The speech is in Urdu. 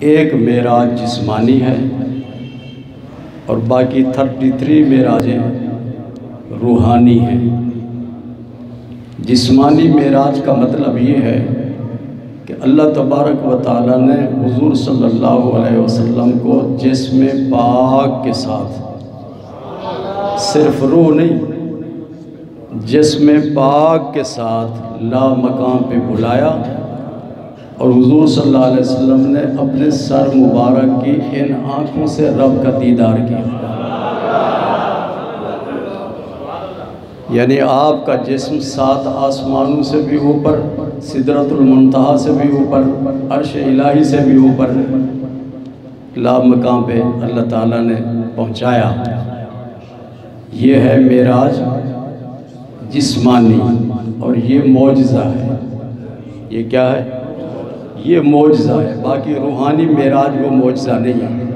ایک معراج جسمانی ہے اور باقی 33 معراجیں روحانی ہیں۔ جسمانی معراج کا مطلب یہ ہے کہ اللہ تبارک و تعالیٰ نے حضور صلی اللہ علیہ وسلم کو جسم پاک کے ساتھ، صرف روح نہیں، جسم پاک کے ساتھ لا مقام پہ بلایا اور حضور صلی اللہ علیہ وسلم نے اپنے سر مبارک کی ان آنکھوں سے رب کا دیدار کیا۔ یعنی آپ کا جسم 7 آسمانوں سے بھی اوپر، سدرۃ المنتہا سے بھی اوپر، عرش الہی سے بھی اوپر لا مقام پہ اللہ تعالیٰ نے پہنچایا۔ یہ ہے معراج جسمانی اور یہ معجزہ ہے۔ یہ کیا ہے؟ یہ معجزہ ہے۔ باقی روحانی معراج وہ معجزہ نہیں ہے۔